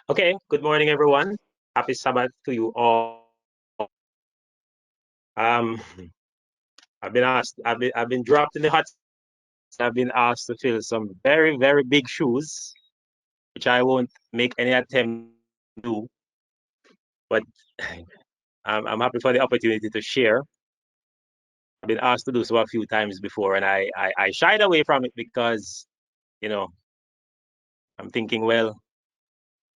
Okay, good morning, everyone. Happy Sabbath to you all. Um, I've been dropped in the hot. I've been asked to fill some very, very big shoes, which I won't make any attempt to do. But I'm happy for the opportunity to share. I've been asked to do so a few times before, and I shied away from it because, you know, I'm thinking, well,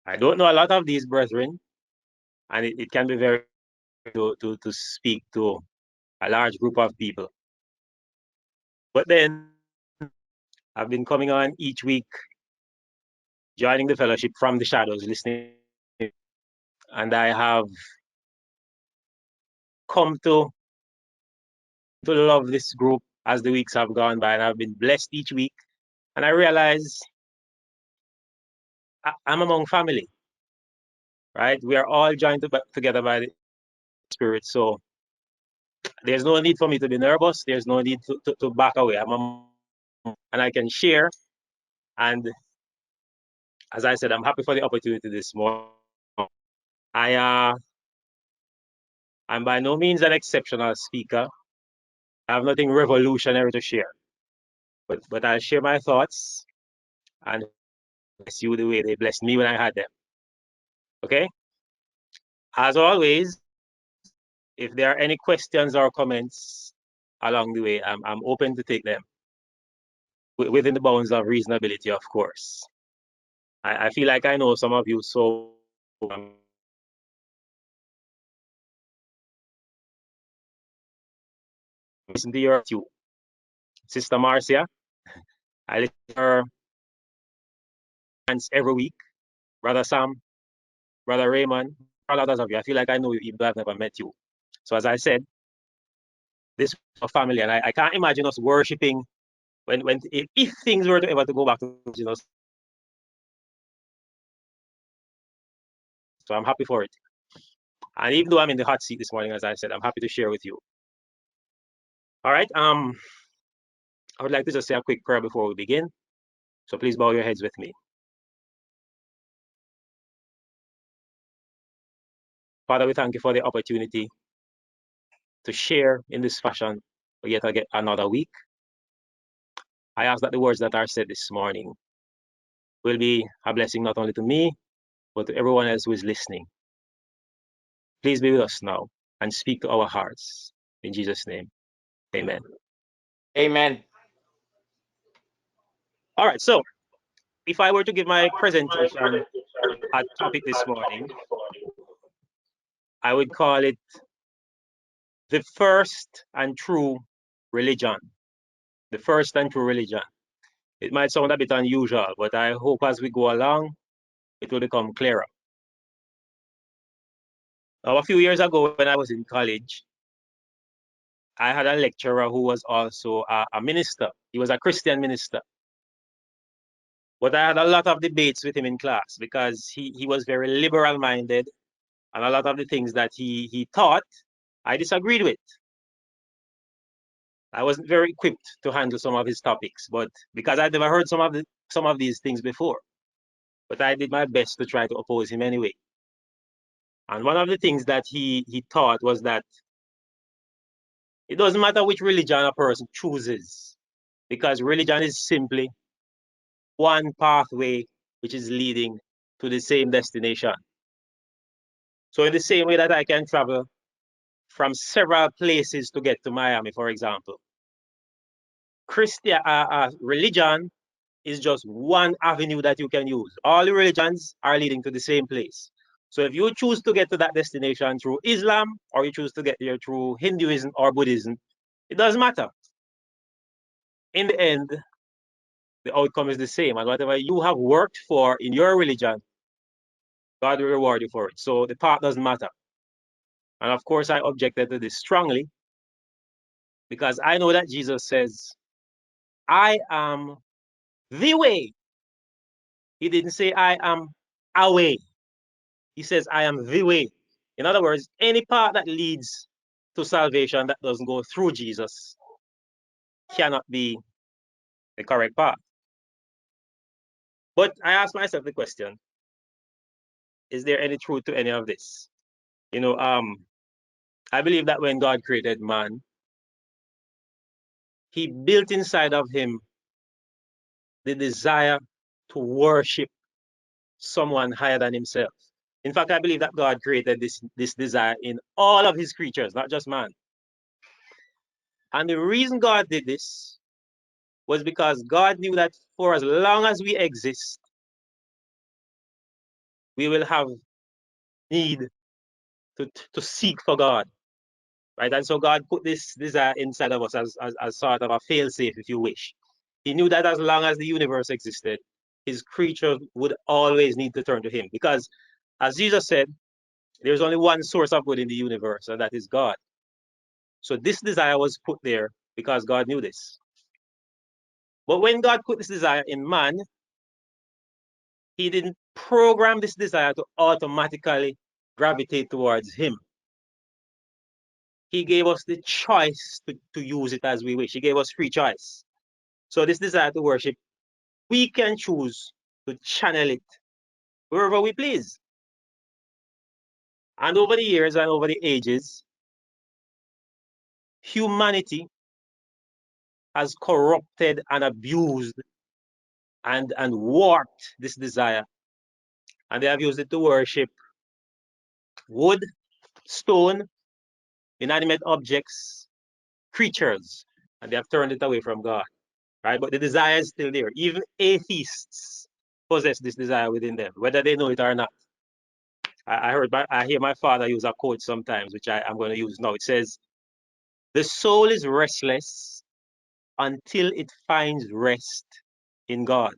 I don't know a lot of these brethren, and it can be very to speak to a large group of people. But then I've been coming on each week, joining the fellowship from the shadows, listening, and I have come to love this group as the weeks have gone by, and I've been blessed each week. And I realize I'm among family, right? We are all joined together by the Spirit, so there's no need for me to be nervous. There's no need to back away. And I can share. And as I said, I'm happy for the opportunity this morning. I I'm by no means an exceptional speaker. I have nothing revolutionary to share, but I'll share my thoughts and bless you the way they blessed me when I had them. Okay? As always, if there are any questions or comments along the way, I'm open to take them within the bounds of reasonability, of course. I feel like I know some of you, so listen to your Sister Marcia. I listen to her every week. Brother Sam, Brother Raymond, all others of you. I feel like I know you even though I've never met you. So as I said, this is a family, and I can't imagine us worshiping when if things were to ever to go back to so I'm happy for it. And even though I'm in the hot seat this morning, as I said, I'm happy to share with you. All right. I would like to just say a quick prayer before we begin. So please bow your heads with me. Father, we thank you for the opportunity to share in this fashion yet another week. I ask that the words that are said this morning will be a blessing not only to me, but to everyone else who is listening. Please be with us now and speak to our hearts. In Jesus' name, amen. Amen. All right, so if I were to give my presentation a topic this morning, I would call it the first and true religion. The first and true religion. It might sound a bit unusual, but I hope as we go along, it will become clearer. Now, a few years ago, when I was in college, I had a lecturer who was also a minister. He was a Christian minister. But I had a lot of debates with him in class because he was very liberal minded, and a lot of the things that he taught, I disagreed with. I wasn't very equipped to handle some of his topics, but because I'd never heard some of these things before. But I did my best to try to oppose him anyway. And one of the things that he taught was that it doesn't matter which religion a person chooses, because religion is simply one pathway which is leading to the same destination. So in the same way that I can travel from several places to get to Miami, for example, religion is just one avenue that you can use. All the religions are leading to the same place. So if you choose to get to that destination through Islam, or you choose to get there through Hinduism or Buddhism, it doesn't matter. In the end, the outcome is the same. And whatever you have worked for in your religion, God will reward you for it. So the path doesn't matter. And of course, I objected to this strongly because I know that Jesus says, I am the way. He didn't say, I am a way. He says, I am the way. In other words, any path that leads to salvation that doesn't go through Jesus cannot be the correct path. But I ask myself the question, is there any truth to any of this? You know, I believe that when God created man, he built inside of him the desire to worship someone higher than himself. In fact, I believe that God created this desire in all of his creatures, not just man. And the reason God did this was because God knew that for as long as we exist, we will have need to seek for God. Right? And so God put this desire inside of us as sort of a fail-safe, if you wish. He knew that as long as the universe existed, his creatures would always need to turn to him. Because as Jesus said, there's only one source of good in the universe, and that is God. So this desire was put there because God knew this. But when God put this desire in man, he didn't program this desire to automatically gravitate towards him. He gave us the choice to use it as we wish. He gave us free choice. So this desire to worship, we can choose to channel it wherever we please. And over the years and over the ages, humanity has corrupted and abused and warped this desire. And they have used it to worship wood, stone, inanimate objects, creatures, and they have turned it away from God. Right? But the desire is still there. Even atheists possess this desire within them, whether they know it or not. I hear my father use a quote sometimes, which I'm going to use now. It says, "The soul is restless until it finds rest in God."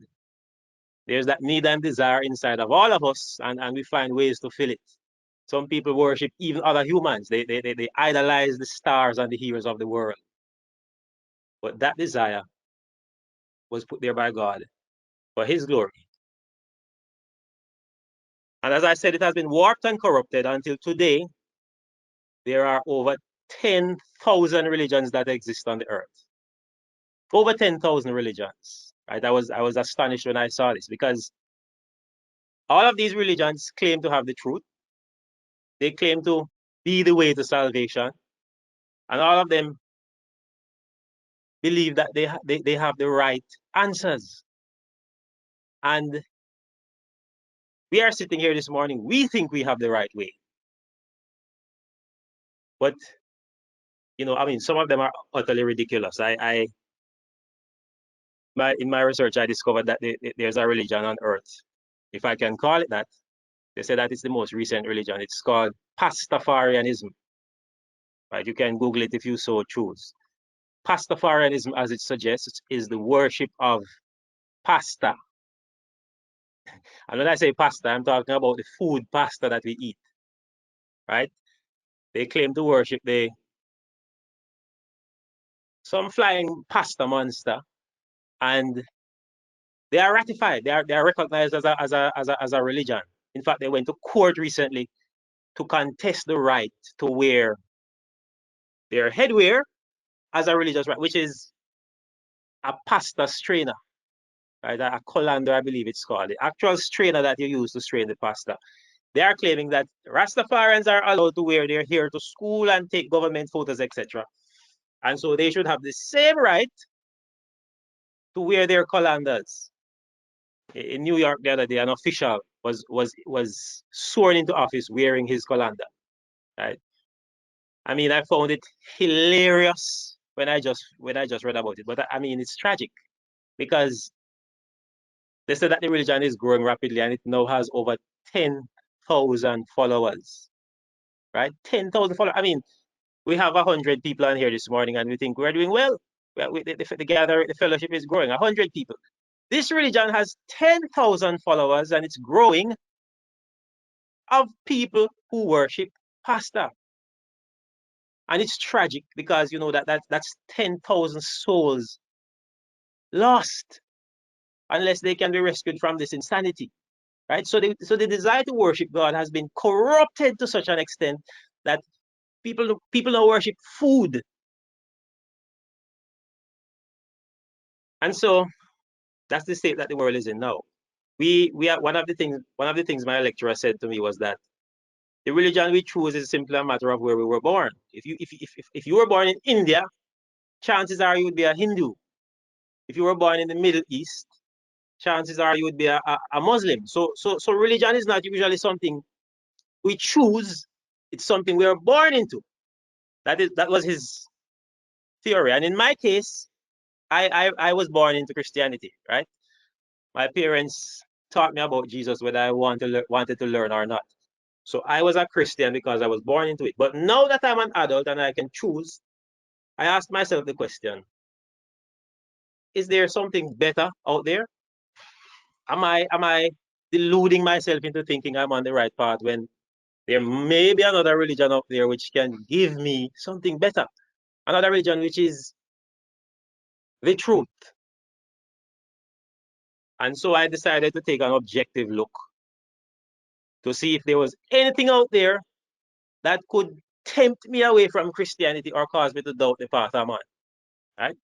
There's that need and desire inside of all of us, and we find ways to fill it. Some people worship even other humans. They idolize the stars and the heroes of the world. But that desire was put there by God for his glory. And as I said, it has been warped and corrupted until today. There are over 10,000 religions that exist on the earth. Over 10,000 religions. Right? I was astonished when I saw this because all of these religions claim to have the truth. They claim to be the way to salvation. And all of them believe that they have the right answers. And we are sitting here this morning. We think we have the right way. But, some of them are utterly ridiculous. In my research, I discovered that there's a religion on earth, if I can call it that. They say that it's the most recent religion. It's called Pastafarianism. Right? You can Google it if you so choose. Pastafarianism, as it suggests, is the worship of pasta. And when I say pasta, I'm talking about the food pasta that we eat. Right? They claim to worship some flying pasta monster, and they are ratified. They are recognized as a religion. In fact, they went to court recently to contest the right to wear their headwear as a religious right, which is a pasta strainer, right? A colander, I believe it's called. The actual strainer that you use to strain the pasta. They are claiming that Rastafarians are allowed to wear their hair to school and take government photos, etc. And so they should have the same right to wear their colanders. In New York the other day, an official was sworn into office wearing his colander. Right? I mean, I found it hilarious when I just read about it. But I mean, it's tragic because they said that the religion is growing rapidly and it now has over 10,000 followers. Right? 10,000 followers. I mean, we have 100 people on here this morning and we think we're doing well. The fellowship is growing. 100 people. This religion has 10,000 followers and it's growing of people who worship pasta. And it's tragic because that's 10,000 souls lost unless they can be rescued from this insanity. Right? So the desire to worship God has been corrupted to such an extent that people now worship food. And so that's the state that the world is in now. we are one of the things my lecturer said to me was that the religion we choose is simply a matter of where we were born. If you were born in India, chances are you would be a Hindu. If you were born in the Middle East, chances are you would be a Muslim. So religion is not usually something we choose, it's something we are born into. That was his theory. And in my case, I was born into Christianity, right? My parents taught me about Jesus whether I wanted to learn or not. So I was a Christian because I was born into it. But now that I'm an adult and I can choose, I ask myself the question, is there something better out there? Am I deluding myself into thinking I'm on the right path when there may be another religion out there which can give me something better? Another religion which is the truth. And so I decided to take an objective look to see if there was anything out there that could tempt me away from Christianity or cause me to doubt the path I'm on. Right?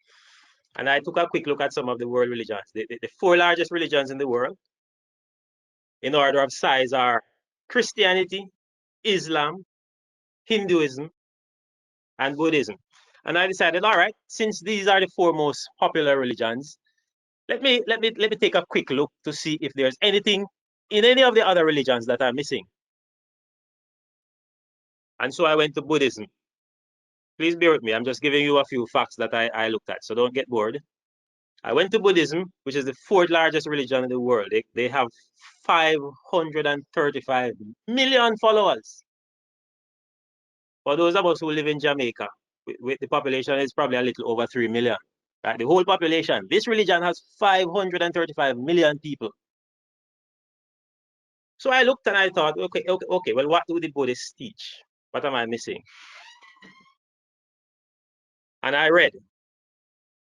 And I took a quick look at some of the world religions. The four largest religions in the world, in order of size, are Christianity, Islam, Hinduism, and Buddhism. And I decided, all right, since these are the four most popular religions, let me take a quick look to see if there's anything in any of the other religions that I'm missing. And so I went to Buddhism. Please bear with me. I'm just giving you a few facts that I looked at, so don't get bored. I went to Buddhism, which is the fourth largest religion in the world. They have 535 million followers. For those of us who live in Jamaica, with the population is probably a little over 3 million. Right? The whole population. This religion has 535 million people. So I looked and I thought, okay, well, what do the Buddhists teach? What am I missing? And I read,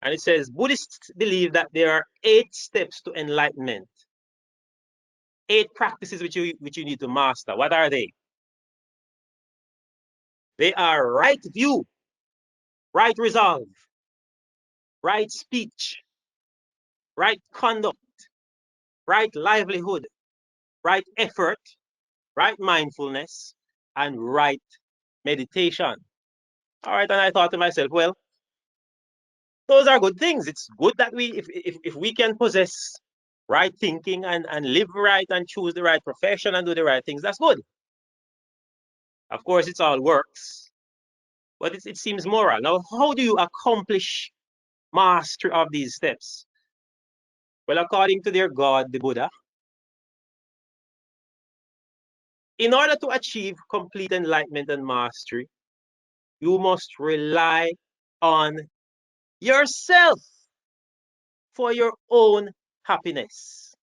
and it says, Buddhists believe that there are 8 steps to enlightenment. 8 practices which you need to master. What are they? They are right view, right resolve, right speech, right conduct, right livelihood, right effort, right mindfulness, and right meditation. All right, and I thought to myself, well, those are good things. It's good that if we can possess right thinking and live right and choose the right profession and do the right things, that's good. Of course, it's all works, but it seems moral. Now, how do you accomplish mastery of these steps? Well, according to their God, the Buddha, in order to achieve complete enlightenment and mastery, you must rely on yourself for your own happiness.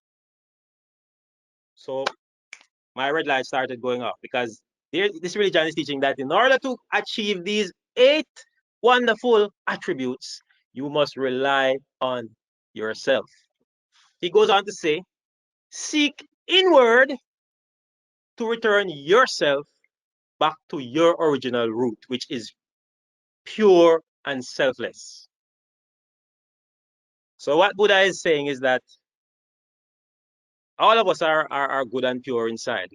So my red light started going off because this religion is teaching that in order to achieve these 8 wonderful attributes, you must rely on yourself. He goes on to say, seek inward to return yourself back to your original root, which is pure and selfless. So what Buddha is saying is that all of us are good and pure inside.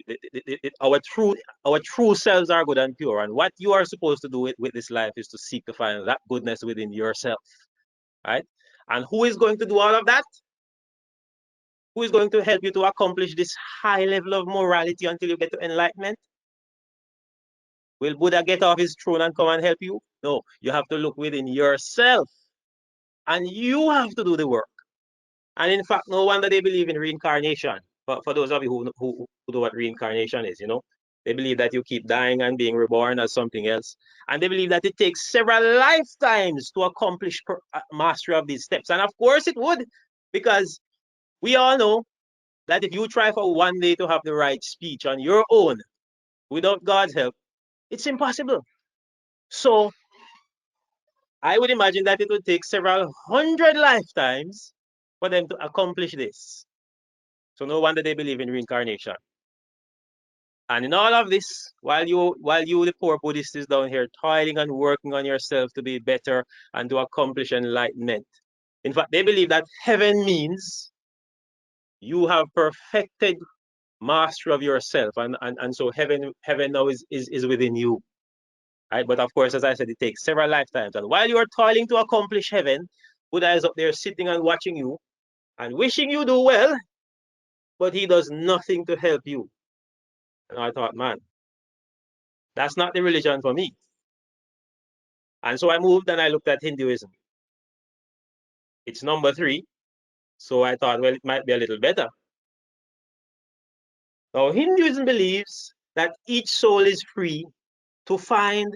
Our true selves are good and pure. And what you are supposed to do with this life is to seek to find that goodness within yourself. Right? And who is going to do all of that? Who is going to help you to accomplish this high level of morality until you get to enlightenment? Will Buddha get off his throne and come and help you? No, you have to look within yourself. And you have to do the work. And in fact, no wonder they believe in reincarnation. For those of you who know what reincarnation is, they believe that you keep dying and being reborn as something else. And they believe that it takes several lifetimes to accomplish mastery of these steps. And of course it would, because we all know that if you try for one day to have the right speech on your own, without God's help, it's impossible. So I would imagine that it would take several hundred lifetimes for them to accomplish this. So no wonder they believe in reincarnation. And in all of this, while you, the poor Buddhist, is down here toiling and working on yourself to be better and to accomplish enlightenment. In fact, they believe that heaven means you have perfected mastery of yourself, and so heaven now is within you. Right? But of course, as I said, it takes several lifetimes. And while you are toiling to accomplish heaven, Buddha is up there sitting and watching you and wishing you do well, but he does nothing to help you. And I thought, man, that's not the religion for me. And so I moved and I looked at Hinduism. It's number 3. So I thought, well, it might be a little better. Now, Hinduism believes that each soul is free to find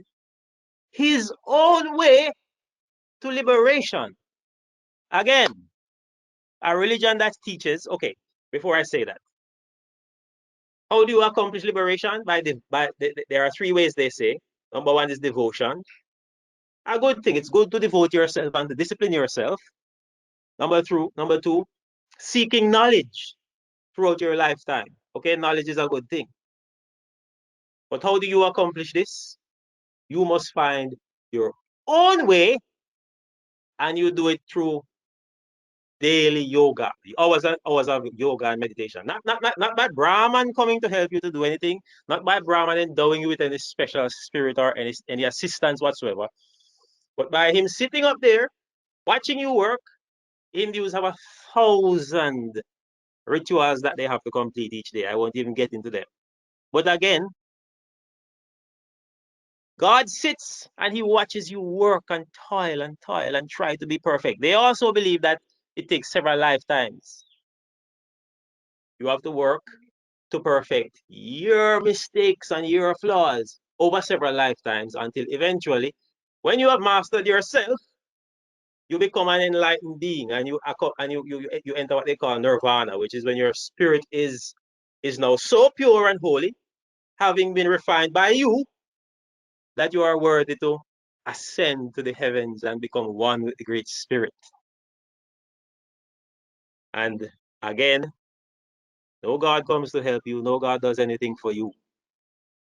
his own way to liberation. Again, a religion that teaches, okay, before I say that, how do you accomplish liberation? There are 3 ways they say. Number 1 is devotion. A good thing. It's good to devote yourself and to discipline yourself. Number 2, seeking knowledge throughout your lifetime. Okay, knowledge is a good thing. But how do you accomplish this? You must find your own way, and you do it through daily yoga, hours and hours of yoga and meditation. Not by Brahman coming to help you to do anything, not by Brahman endowing you with any special spirit or any assistance whatsoever, but by him sitting up there, watching you work. Hindus have 1,000 rituals that they have to complete each day. I won't even get into them. But again, God sits and he watches you work and toil and try to be perfect. They also believe that it takes several lifetimes. You have to work to perfect your mistakes and your flaws over several lifetimes until eventually, when you have mastered yourself, you become an enlightened being, and you enter what they call Nirvana, which is when your spirit is now so pure and holy, having been refined by you, that you are worthy to ascend to the heavens and become one with the great spirit. And again, no God comes to help you, no God does anything for you.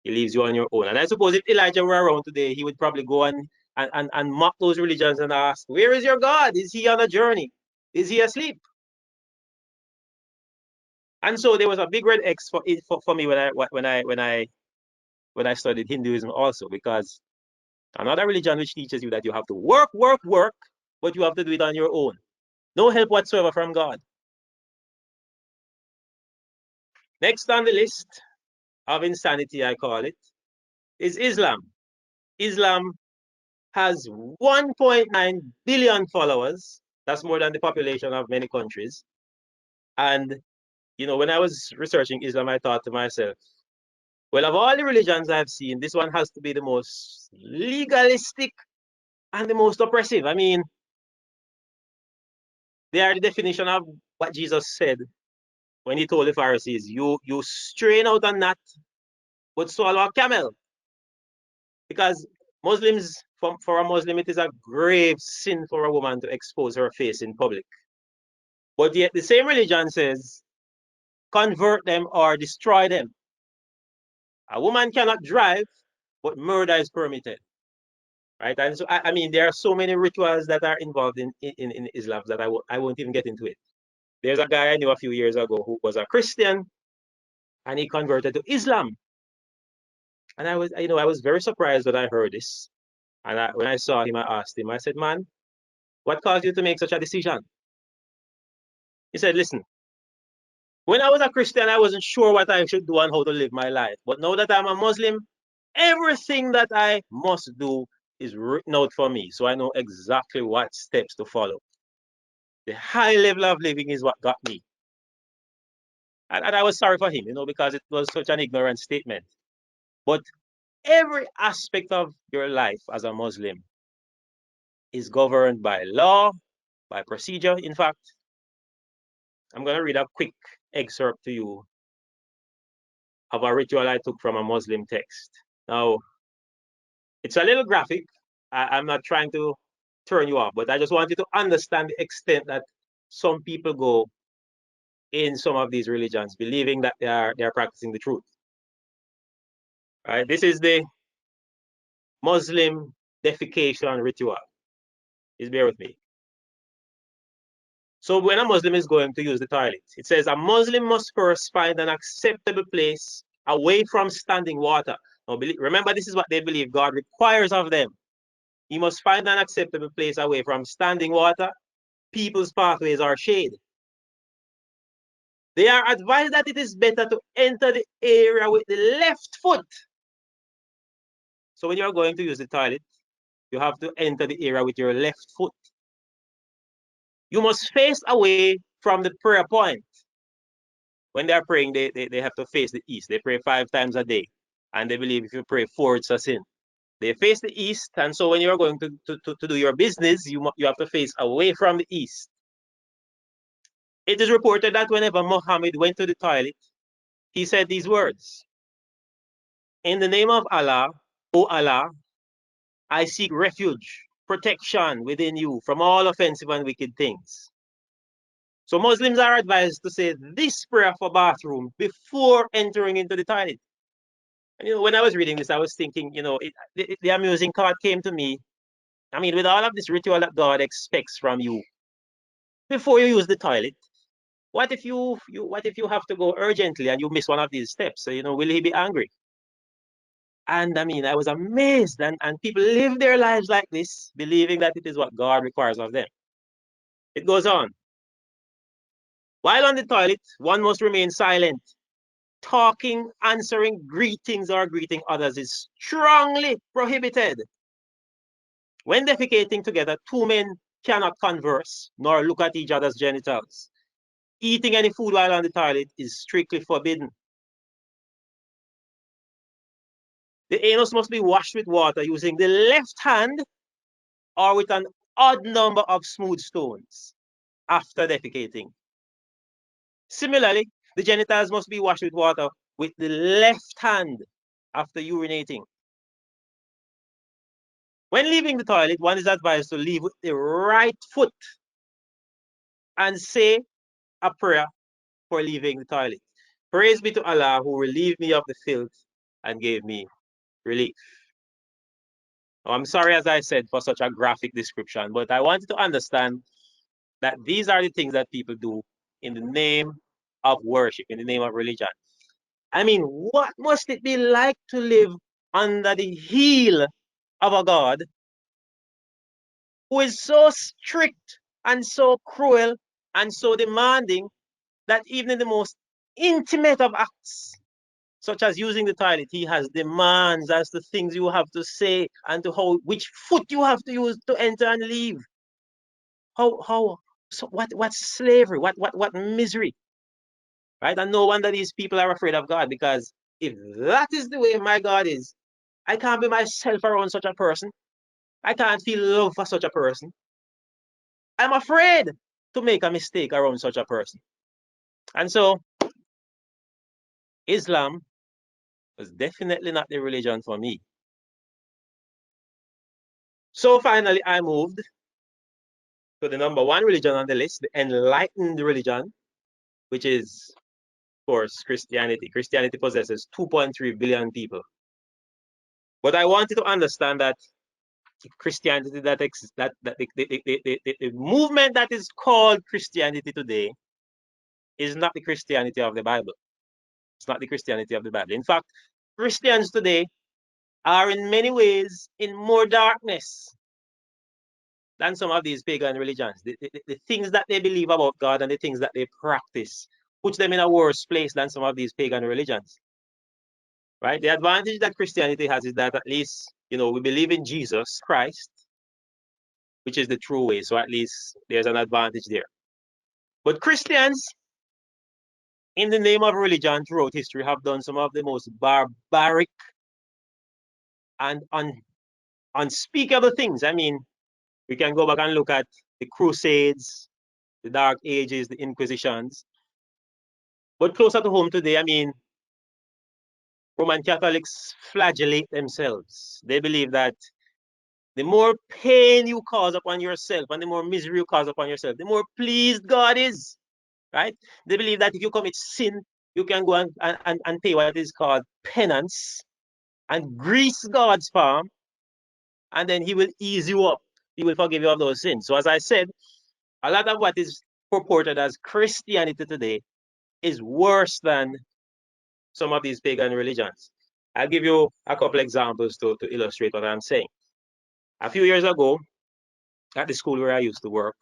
He leaves you on your own. And I suppose if Elijah were around today, he would probably go and mock those religions and ask, where is your God? Is he on a journey? Is he asleep? And so there was a big red X for me when I studied Hinduism also, because another religion which teaches you that you have to work, but you have to do it on your own. No help whatsoever from God. Next on the list of insanity, I call it, is Islam. Islam has 1.9 billion followers. That's more than the population of many countries. And, when I was researching Islam, I thought to myself, well, of all the religions I've seen, this one has to be the most legalistic and the most oppressive. I mean, they are the definition of what Jesus said when he told the Pharisees, you strain out a gnat, but swallow a camel. Because Muslims, for a Muslim, it is a grave sin for a woman to expose her face in public. But yet the same religion says, convert them or destroy them. A woman cannot drive, but murder is permitted. Right? And so, I mean, there are so many rituals that are involved in Islam that I won't even get into it. There's a guy I knew a few years ago who was a Christian, and he converted to Islam. And I was very surprised when I heard this. And when I saw him, I asked him, I said, man, what caused you to make such a decision? He said, listen, when I was a Christian, I wasn't sure what I should do and how to live my life. But now that I'm a Muslim, everything that I must do is written out for me. So I know exactly what steps to follow. The high level of living is what got me. And I was sorry for him, because it was such an ignorant statement. But every aspect of your life as a Muslim is governed by law, by procedure. In fact, I'm going to read a quick excerpt to you of a ritual I took from a Muslim text. Now, it's a little graphic. I'm not trying to turn you off, but I just want you to understand the extent that some people go in some of these religions, believing that they are practicing the truth. Right? This is the Muslim defecation ritual. Please bear with me. So when a Muslim is going to use the toilet, it says a Muslim must first find an acceptable place away from standing water. Now, remember, this is what they believe God requires of them. He must find an acceptable place away from standing water, people's pathways, or shade. They are advised that it is better to enter the area with the left foot. So when you're going to use the toilet, you have to enter the area with your left foot. You must face away from the prayer point. When they are praying, they have to face the east. They pray 5 times a day. And they believe if you pray 4, it's a sin. They face the east. And so when you're going to do your business, you have to face away from the east. It is reported that whenever Muhammad went to the toilet, he said these words: "In the name of Allah, O Allah, I seek refuge, protection within you from all offensive and wicked things." So Muslims are advised to say this prayer for bathroom before entering into the toilet. And when I was reading this, I was thinking, the amusing thought came to me. I mean, with all of this ritual that God expects from you before you use the toilet, what if you have to go urgently and you miss one of these steps? So, will he be angry? And I mean, I was amazed. And people live their lives like this, believing that it is what God requires of them. It goes on. While on the toilet, one must remain silent. Talking, answering greetings, or greeting others is strongly prohibited. When defecating together, 2 men cannot converse nor look at each other's genitals. Eating any food while on the toilet is strictly forbidden. The anus must be washed with water using the left hand or with an odd number of smooth stones after defecating. Similarly, the genitals must be washed with water with the left hand after urinating. When leaving the toilet, one is advised to leave with the right foot and say a prayer for leaving the toilet. Praise be to Allah who relieved me of the filth and gave me relief. Now, I'm sorry, as I said, for such a graphic description, but I wanted to understand that these are the things that people do in the name of worship, in the name of religion. I mean, what must it be like to live under the heel of a God who is so strict and so cruel and so demanding that even in the most intimate of acts, such as using the toilet, he has demands as to things you have to say and to which foot you have to use to enter and leave. So what's slavery? What misery? Right? And no wonder these people are afraid of God, because if that is the way my God is, I can't be myself around such a person. I can't feel love for such a person. I'm afraid to make a mistake around such a person. And so Islam was definitely not the religion for me. So finally, I moved to the number 1 religion on the list, the enlightened religion, which is, of course, Christianity. Christianity possesses 2.3 billion people. But I wanted to understand that Christianity, the movement that is called Christianity today is not the Christianity of the Bible. It's not the Christianity of the Bible. In fact, Christians today are in many ways in more darkness than some of these pagan religions. The things that they believe about God and the things that they practice puts them in a worse place than some of these pagan religions. Right? The advantage that Christianity has is that at least, we believe in Jesus Christ, which is the true way. So at least there's an advantage there. But Christians, in the name of religion throughout history, have done some of the most barbaric and unspeakable things. I mean, we can go back and look at the Crusades, the Dark Ages, the Inquisitions. But closer to home today, I mean, Roman Catholics flagellate themselves. They believe that the more pain you cause upon yourself and the more misery you cause upon yourself, the more pleased God is, right? They believe that if you commit sin, you can go and pay what is called penance and grease God's palm, and then he will ease you up. He will forgive you of those sins. So as I said, a lot of what is purported as Christianity today is worse than some of these pagan religions. I'll give you a couple examples to illustrate what I'm saying. A few years ago, at the school where I used to work,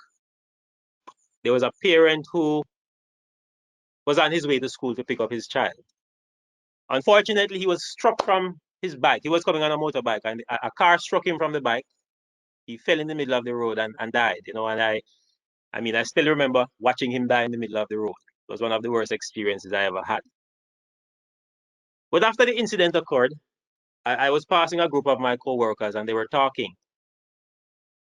there was a parent who was on his way to school to pick up his child. Unfortunately, he was struck from his bike. He was coming on a motorbike, and a car struck him from the bike. He fell in the middle of the road and died. And I still remember watching him die in the middle of the road. It was one of the worst experiences I ever had. But after the incident occurred, I was passing a group of my co-workers, and they were talking.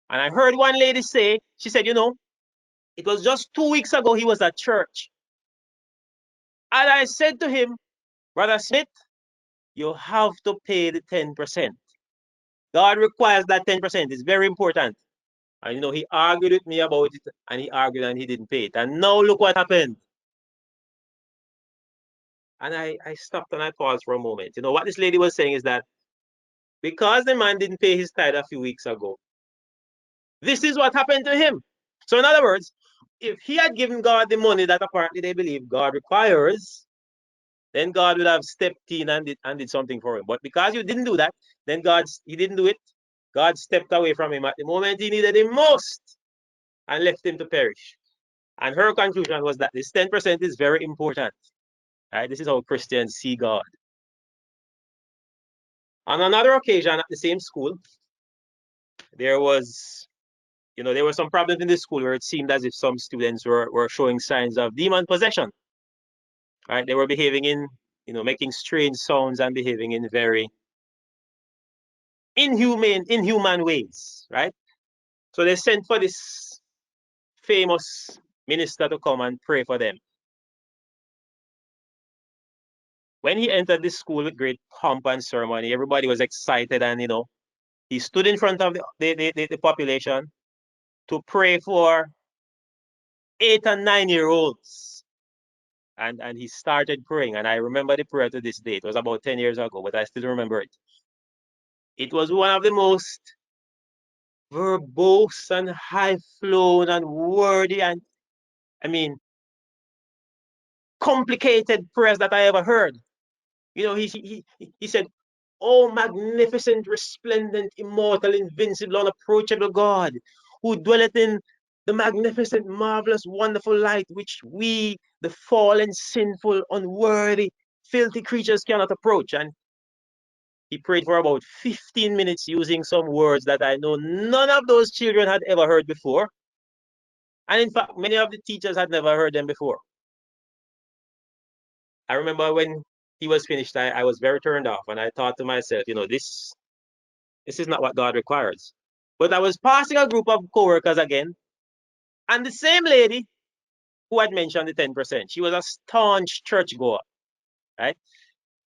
And I heard one lady say, she said, it was just 2 weeks ago he was at church. And I said to him, Brother Smith, you have to pay the 10%. God requires that 10%. It's very important. And he argued with me about it, and he argued and he didn't pay it. And now look what happened. And I stopped and I paused for a moment. What this lady was saying is that because the man didn't pay his tithe a few weeks ago, this is what happened to him. So in other words, if he had given God the money that apparently they believe God requires, then God would have stepped in and did something for him. But because you didn't do that, then he didn't do it. God stepped away from him at the moment he needed him most and left him to perish. And her conclusion was that this 10% is very important. Right? This is how Christians see God. On another occasion at the same school, there was some problems in the school where it seemed as if some students were showing signs of demon possession. Right? They were behaving making strange sounds and behaving in very inhuman ways, right? So they sent for this famous minister to come and pray for them. When he entered the school with great pomp and ceremony, everybody was excited, and he stood in front of the population to pray for 8 and 9-year-olds. And he started praying, and I remember the prayer to this day. It was about 10 years ago, but I still remember it. It was one of the most verbose and high-flown and wordy and, complicated prayers that I ever heard. He said, "Oh, magnificent, resplendent, immortal, invincible, unapproachable God, who dwelleth in the magnificent, marvelous, wonderful light, which we, the fallen, sinful, unworthy, filthy creatures cannot approach." And he prayed for about 15 minutes using some words that I know none of those children had ever heard before. And in fact, many of the teachers had never heard them before. I remember when he was finished, I was very turned off, and I thought to myself, this is not what God requires. But I was passing a group of co-workers again, and the same lady who had mentioned the 10%, she was a staunch churchgoer, right?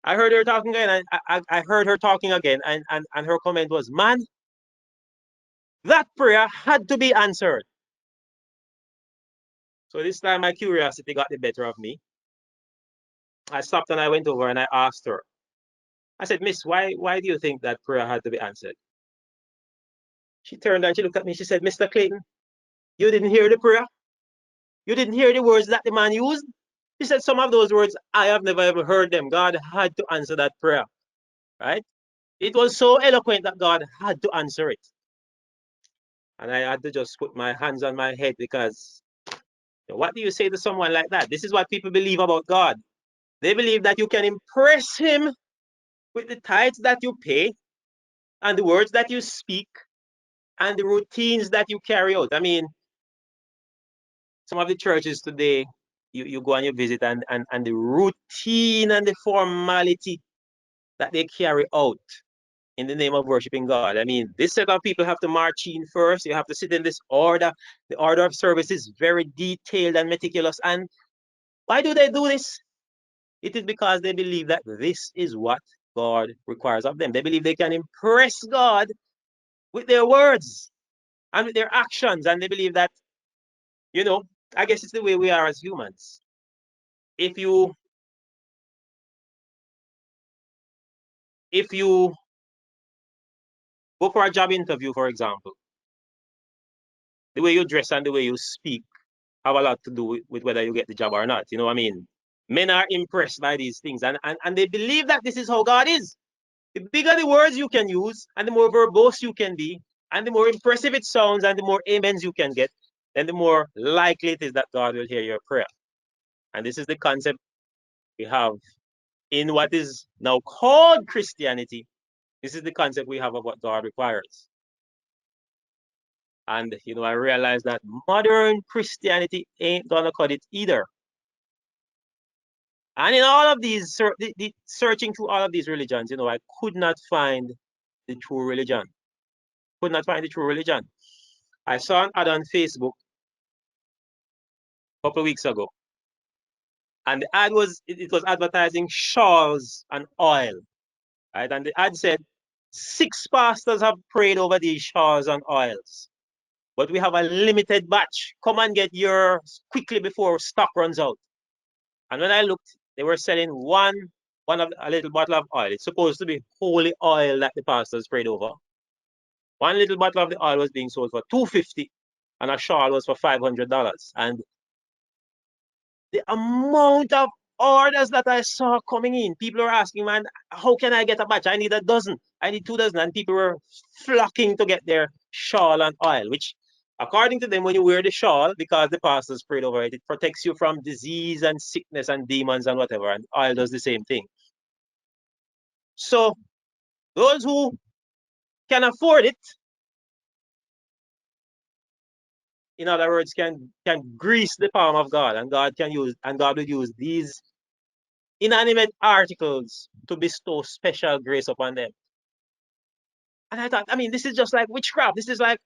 I heard her talking again, and I heard her talking again, and her comment was, "Man, that prayer had to be answered." So this time my curiosity got the better of me. I stopped and I went over and I asked her. I said, "Miss, why do you think that prayer had to be answered?" She turned and she looked at me. She said, "Mr. Clayton, you didn't hear the prayer? You didn't hear the words that the man used?" She said, "Some of those words, I have never ever heard them. God had to answer that prayer." Right? It was so eloquent that God had to answer it. And I had to just put my hands on my head, because what do you say to someone like that? This is what people believe about God. They believe that you can impress him with the tithes that you pay and the words that you speak and the routines that you carry out. Some of the churches today, you go and you visit, and the routine and the formality that they carry out in the name of worshiping God. This set of people have to march in first. You have to sit in this order. The order of service is very detailed and meticulous. And why do they do this? It is because they believe that this is what God requires of them. They believe they can impress God with their words and with their actions. And they believe that, I guess it's the way we are as humans. If you go for a job interview, for example, the way you dress and the way you speak have a lot to do with whether you get the job or not. You know what I mean? Men are impressed by these things, and they believe that this is how God is. The bigger the words you can use, and the more verbose you can be, and the more impressive it sounds, and the more amens you can get, then the more likely it is that God will hear your prayer. And this is the concept we have in what is now called Christianity. This is the concept we have of what God requires. And, you know, I realized that modern Christianity ain't gonna cut it either. And in all of these, searching through all of these religions, you know, I could not find the true religion. Could not find the true religion. I saw an ad on Facebook a couple of weeks ago, and the ad was it was advertising shawls and oil, right? And the ad said 6 pastors have prayed over these shawls and oils, but we have a limited batch. Come and get yours quickly before stock runs out. And when I looked, they were selling a little bottle of oil. It's supposed to be holy oil that the pastors prayed over. One little bottle of the oil was being sold for $250, and a shawl was for $500. And the amount of orders that I saw coming in, people were asking, man, how can I get a batch? I need a dozen. I need 2 dozen. And people were flocking to get their shawl and oil, which, according to them, when you wear the shawl, because the pastors prayed over it, it protects you from disease and sickness and demons and whatever. And oil does the same thing. So those who can afford it, in other words, can grease the palm of God, and God will use these inanimate articles to bestow special grace upon them. And I thought, I mean, this is just like witchcraft. This is like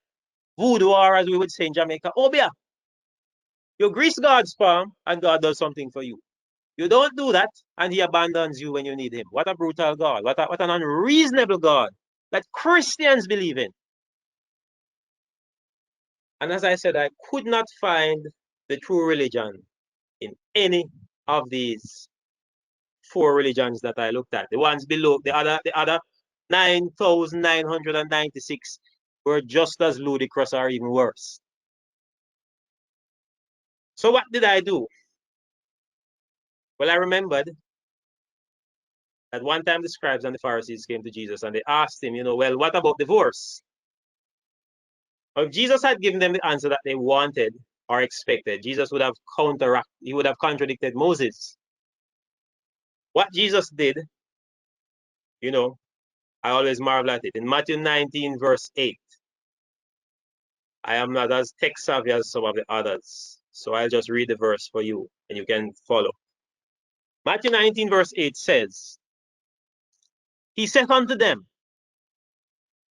voodoo, or as we would say in Jamaica, obia. You grease God's palm, and God does something for you. You don't do that, and he abandons you when you need him. What a brutal God. What an unreasonable God that Christians believe in. And as I said, I could not find the true religion in any of these 4 religions that I looked at. The ones below, the other 9,996 were just as ludicrous or even worse. So what did I do? Well, I remembered that one time the scribes and the Pharisees came to Jesus and they asked him, you know, well, what about divorce? Well, if Jesus had given them the answer that they wanted or expected, Jesus would have he would have contradicted Moses. What Jesus did, you know, I always marvel at it. In Matthew 19, verse 8, I am not as tech savvy as some of the others, so I'll just read the verse for you and you can follow. Matthew 19, verse 8 says, he said unto them,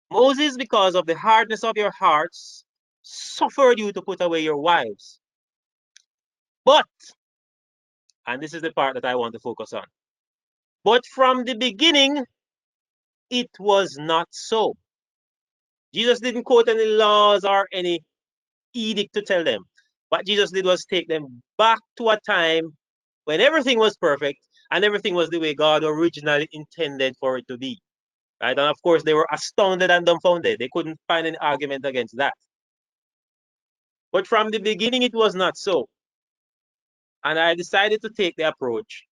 Moses, because of the hardness of your hearts, suffered you to put away your wives. But, and this is the part that I want to focus on, but from the beginning, it was not so. Jesus didn't quote any laws or any edict to tell them. What Jesus did was take them back to a time when everything was perfect and everything was the way God originally intended for it to be. Right? And of course, they were astounded and dumbfounded. They couldn't find any argument against that. But from the beginning, it was not so. And I decided to take the approach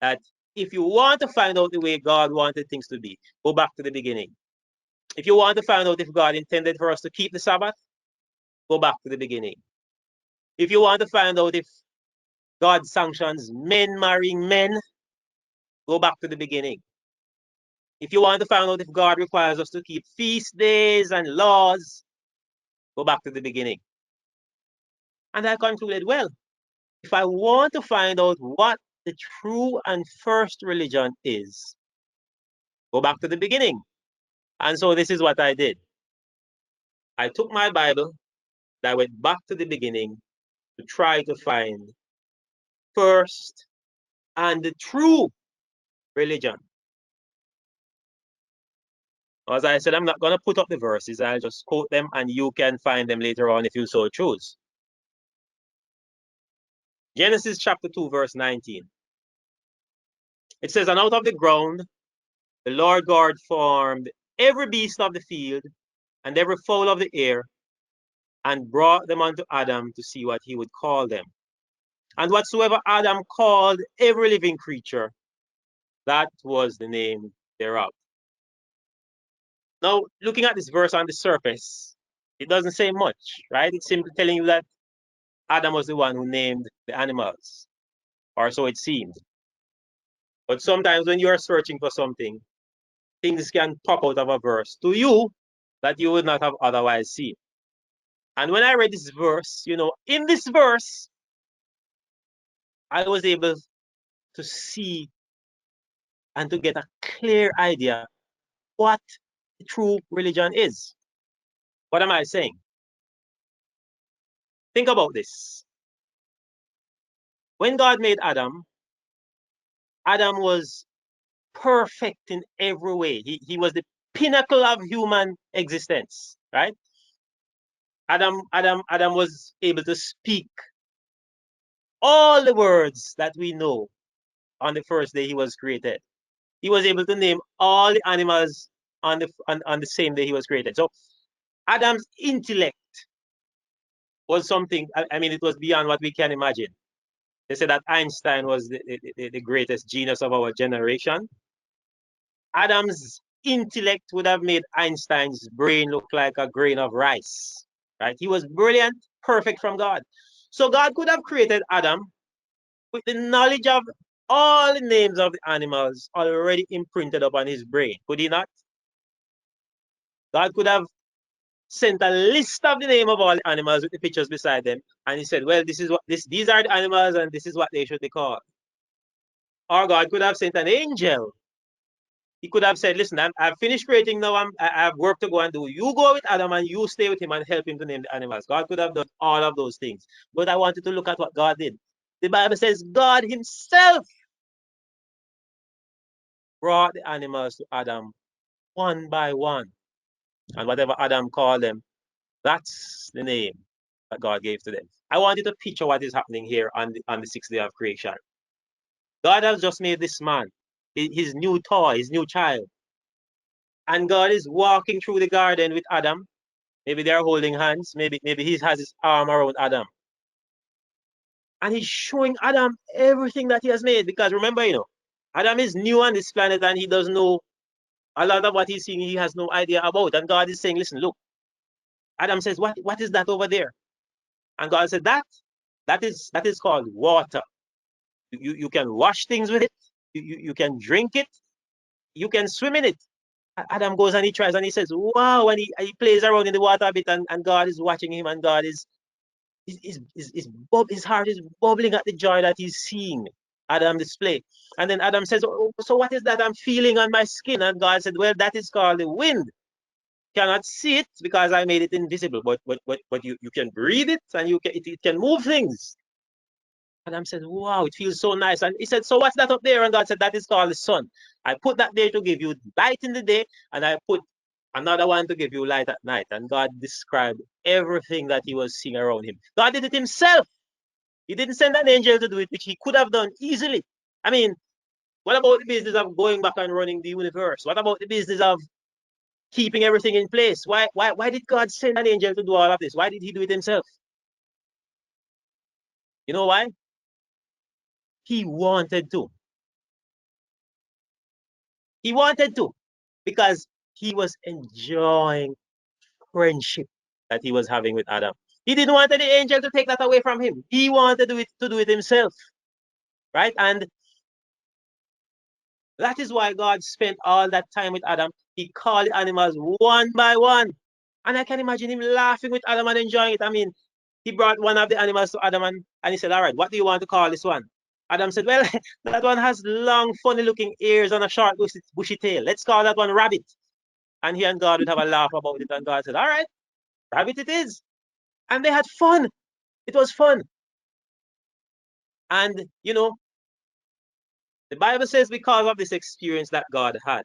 that if you want to find out the way God wanted things to be, go back to the beginning. If you want to find out if God intended for us to keep the Sabbath, go back to the beginning. If you want to find out if God sanctions men marrying men, go back to the beginning. If you want to find out if God requires us to keep feast days and laws, go back to the beginning. And I concluded, well, if I want to find out what the true and first religion is, go back to the beginning. And so this is what I did. I took my Bible, and I went back to the beginning to try to find first and the true religion. As I said, I'm not going to put up the verses. I'll just quote them and you can find them later on if you so choose. Genesis chapter 2, verse 19. It says, and out of the ground, the Lord God formed every beast of the field and every fowl of the air and brought them unto Adam to see what he would call them. And whatsoever Adam called every living creature, that was the name thereof. Now, looking at this verse on the surface, it doesn't say much, right? It's simply telling you that Adam was the one who named the animals, or so it seemed. But sometimes when you are searching for something, things can pop out of a verse to you that you would not have otherwise seen. And when I read this verse, in this verse, I was able to see and to get a clear idea what the true religion is. What am I saying? Think about this. When God made Adam, Adam was perfect in every way. He was the pinnacle of human existence, right? Adam was able to speak all the words that we know on the first day he was created. He was able to name all the animals on the same day he was created. So Adam's intellect was something, I mean, it was beyond what we can imagine. They said that Einstein was the greatest genius of our generation. Adam's intellect would have made Einstein's brain look like a grain of rice, right? He was brilliant, perfect from God. So God could have created Adam with the knowledge of all the names of the animals already imprinted upon his brain. Could he not? God could have sent a list of the name of all the animals with the pictures beside them, and he said, well, these are the animals and this is what they should be called. Or God could have sent an angel. He could have said, listen, I've finished creating now, I have work to go and do. You go with Adam and you stay with him and help him to name the animals. God could have done all of those things. But I wanted to look at what God did. The Bible says God himself brought the animals to Adam one by one. And whatever Adam called them, that's the name that God gave to them. I want you to picture what is happening here on the sixth day of creation. God has just made this man, his new toy, his new child. And God is walking through the garden with Adam. Maybe they are holding hands. Maybe he has his arm around Adam. And he's showing Adam everything that he has made. Because remember, Adam is new on this planet and he doesn't know a lot of what he's seeing. He has no idea about. And God is saying, listen, look. Adam says, what is that over there? And God said, that is called water. You can wash things with it. You can drink it. You can swim in it. Adam goes and he tries and he says, wow, and he plays around in the water a bit and God is watching him and God his heart is bubbling at the joy that he's seeing Adam display. And then Adam says, oh, so what is that I'm feeling on my skin? And God said, well, that is called the wind. You cannot see it because I made it invisible, but you can breathe it and it can move things. Adam said, wow, it feels so nice. And he said, so what's that up there? And God said, that is called the sun. I put that there to give you light in the day, and I put another one to give you light at night. And God described everything that he was seeing around him. God did it himself. He didn't send an angel to do it, which he could have done easily. I mean, what about the business of going back and running the universe? What about the business of keeping everything in place? Why did God send an angel to do all of this? Why did he do it himself? You know why? He wanted to. He wanted to because he was enjoying friendship that he was having with Adam. He didn't want any angel to take that away from him. He wanted to do it himself. Right? And that is why God spent all that time with Adam. He called the animals one by one. And I can imagine him laughing with Adam and enjoying it. I mean, he brought one of the animals to Adam and he said, all right, what do you want to call this one? Adam said, well, that one has long, funny-looking ears and a short, bushy tail. Let's call that one Rabbit. And he and God would have a laugh about it. And God said, all right, Rabbit it is. And they had fun. It was fun. And, the Bible says because of this experience that God had,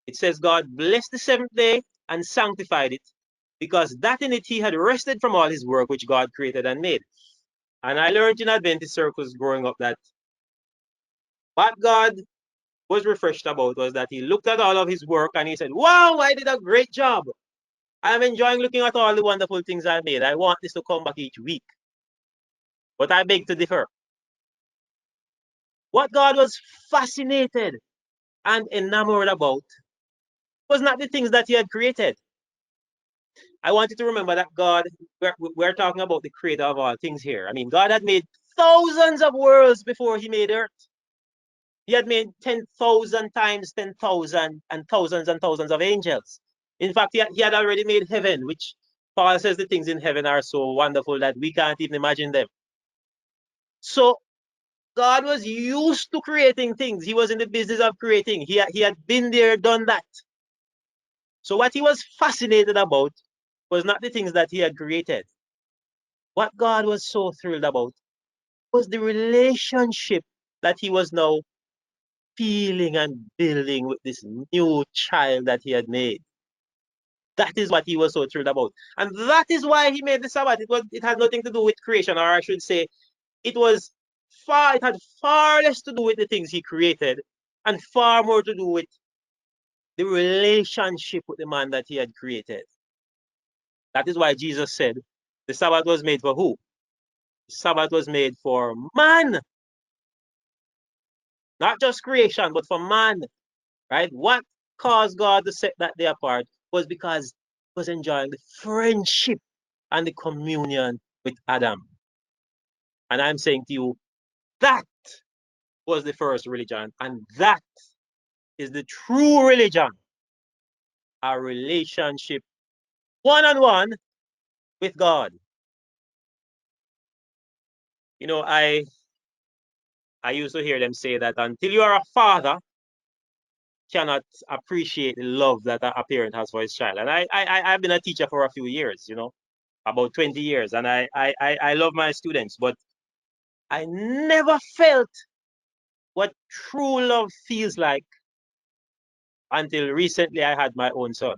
it says God blessed the seventh day and sanctified it, because that in it he had rested from all his work which God created and made. And I learned in Adventist circles growing up that what God was refreshed about was that he looked at all of his work and he said, wow, I did a great job. I'm enjoying looking at all the wonderful things I made. I want this to come back each week. But I beg to differ. What God was fascinated and enamored about was not the things that he had created. I want you to remember that God, we're talking about the creator of all things here. I mean, God had made thousands of worlds before he made earth. He had made 10,000 times 10,000 and thousands of angels. In fact, he had already made heaven, which Paul says the things in heaven are so wonderful that we can't even imagine them. So God was used to creating things. He was in the business of creating. He had been there, done that. So what he was fascinated about was not the things that he had created. What God was so thrilled about was the relationship that he was now feeling and building with this new child that he had made. That is what he was so thrilled about. And that is why he made the Sabbath. It had nothing to do with creation, or I should say, it had far less to do with the things he created and far more to do with the relationship with the man that he had created. That is why Jesus said the Sabbath was made for who? The Sabbath was made for man. Not just creation, but for man. Right? What caused God to set that day apart was because he was enjoying the friendship and the communion with Adam. And I'm saying to you, that was the first religion, and that is the true religion. A relationship one-on-one with God. You know, I used to hear them say that until you are a father, cannot appreciate the love that a parent has for his child. And I've been a teacher for a few years, about 20 years, and I love my students, but I never felt what true love feels like until recently I had my own son.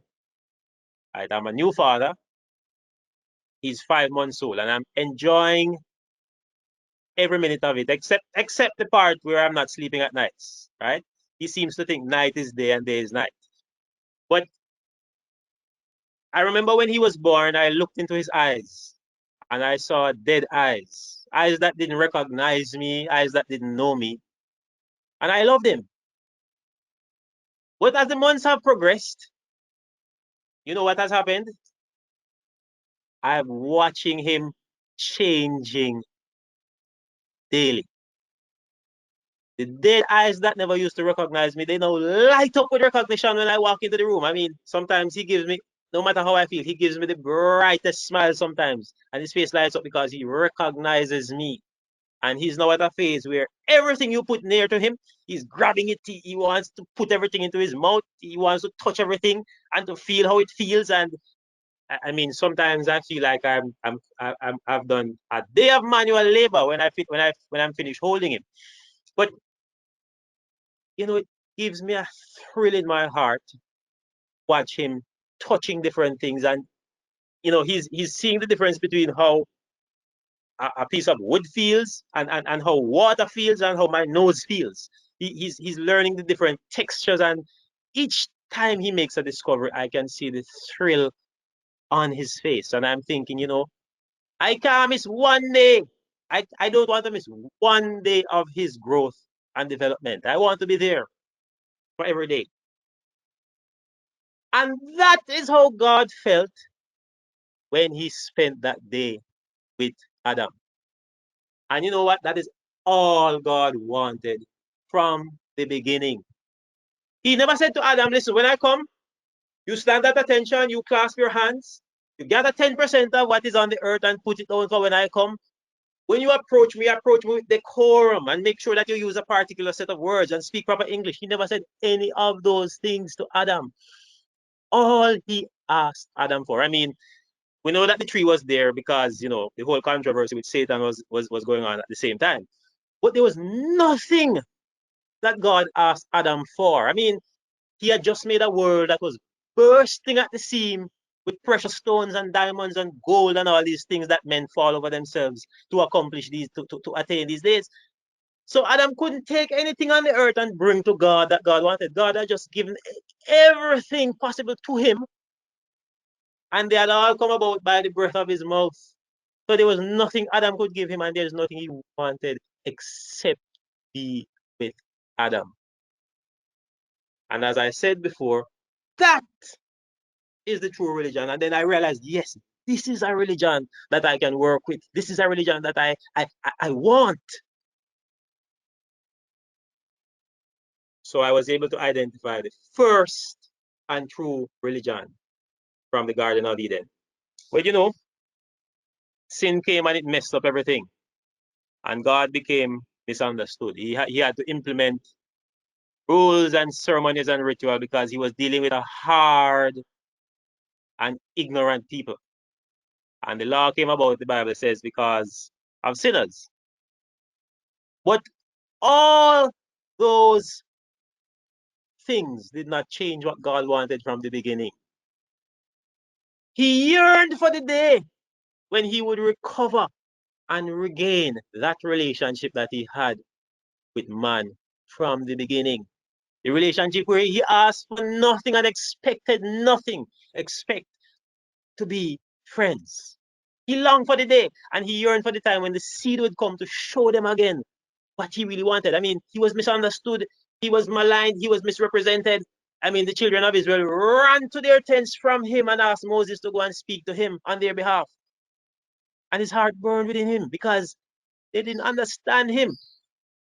Right? I'm a new father. He's 5 months old, and I'm enjoying every minute of it, except the part where I'm not sleeping at nights. Right? He seems to think night is day and day is night. But I remember when he was born, I looked into his eyes and I saw dead eyes that didn't recognize me, eyes that didn't know me. And I loved him. But as the months have progressed, you know what has happened? I'm watching him changing daily. The dead eyes that never used to recognize me, they now light up with recognition when I walk into the room. I mean, sometimes he gives me, no matter how I feel, he gives me the brightest smile sometimes. And his face lights up because he recognizes me. And he's now at a phase where everything you put near to him, he's grabbing it. He wants to put everything into his mouth. He wants to touch everything and to feel how it feels. And I mean, sometimes I feel like I've done a day of manual labor when I'm finished holding him. But it gives me a thrill in my heart to watch him touching different things, and he's seeing the difference between how a piece of wood feels and how water feels and how my nose feels. He's learning the different textures, and each time he makes a discovery, I can see the thrill on his face. And I'm thinking, I can't miss one day. I don't want to miss one day of his growth and development. I want to be there for every day. And that is how God felt when he spent that day with Adam. And you know what? That is all God wanted from the beginning. He never said to Adam, listen, when I come, you stand at attention, you clasp your hands, you gather 10% of what is on the earth and put it down for when I come. When you approach me with decorum and make sure that you use a particular set of words and speak proper English. He never said any of those things to Adam. All he asked Adam for. I mean, we know that the tree was there because, the whole controversy with Satan was going on at the same time. But there was nothing that God asked Adam for. I mean, he had just made a world that was bursting at the seam with precious stones and diamonds and gold and all these things that men fall over themselves to accomplish to attain these days. So Adam couldn't take anything on the earth and bring to God that God wanted. God had just given everything possible to him. And they had all come about by the breath of his mouth. So there was nothing Adam could give him, and there's nothing he wanted except be with Adam. And as I said before, that is the true religion. And then I realized, yes, this is a religion that I can work with. This is a religion that I want. So I was able to identify the first and true religion from the Garden of Eden. But sin came and it messed up everything. And God became misunderstood. He had to implement rules and ceremonies and ritual because he was dealing with a hard and ignorant people. And the law came about, the Bible says, because of sinners. But all those things did not change what God wanted from the beginning. He yearned for the day when he would recover and regain that relationship that he had with man from the beginning. The relationship where he asked for nothing and expected nothing, expect to be friends. He longed for the day and he yearned for the time when the seed would come to show them again what he really wanted. I mean, he was misunderstood, he was maligned, he was misrepresented. I mean, the children of Israel ran to their tents from him and asked Moses to go and speak to him on their behalf. And his heart burned within him because they didn't understand him.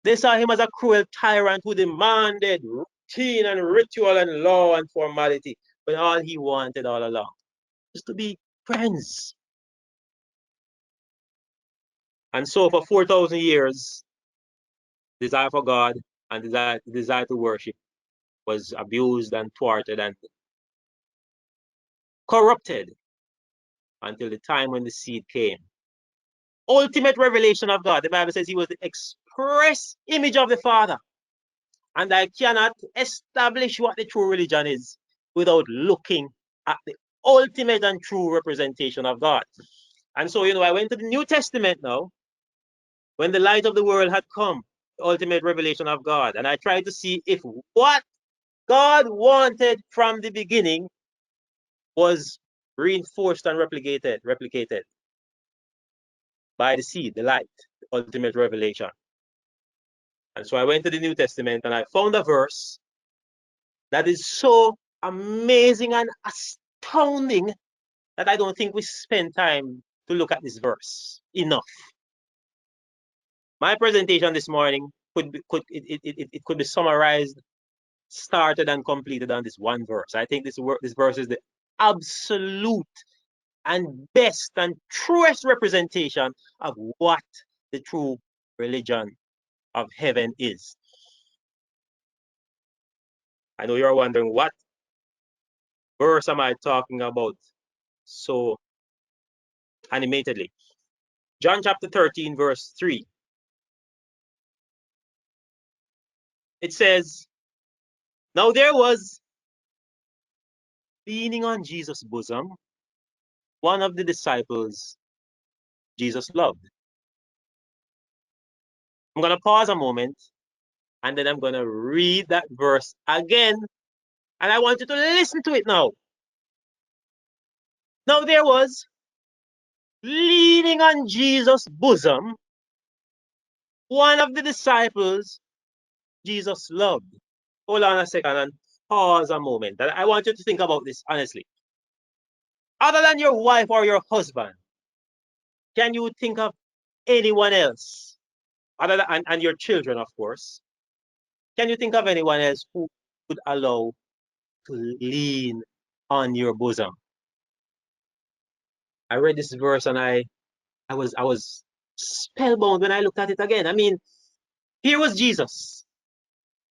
They saw him as a cruel tyrant who demanded routine and ritual and law and formality, but all he wanted all along was to be friends. And so for 4,000 years, desire for God and desire to worship was abused and thwarted and corrupted until the time when the seed came. Ultimate revelation of God. The Bible says he was the express image of the Father. And I cannot establish what the true religion is without looking at the ultimate and true representation of God. And so, I went to the New Testament now, when the light of the world had come, the ultimate revelation of God. And I tried to see if what God wanted from the beginning was reinforced and replicated by the seed, the light, the ultimate revelation. And so I went to the New Testament and I found a verse that is so amazing and astounding that I don't think we spend time to look at this verse enough. My presentation this morning could be summarized, started, and completed on this one verse. I think this verse is the absolute and best and truest representation of what the true religion of heaven is. I know you're wondering, what verse am I talking about so animatedly? John chapter 13, verse 3. It says, "Now there was, leaning on Jesus' bosom, one of the disciples Jesus loved." I'm going to pause a moment and then I'm going to read that verse again. And I want you to listen to it now. Now there was, leaning on Jesus' bosom, one of the disciples Jesus loved. Hold on a second and pause a moment. And I want you to think about this honestly. Other than your wife or your husband, can you think of anyone else? And your children, of course. Can you think of anyone else who would allow to lean on your bosom? I read this verse and I was spellbound when I looked at it again. I mean, here was Jesus,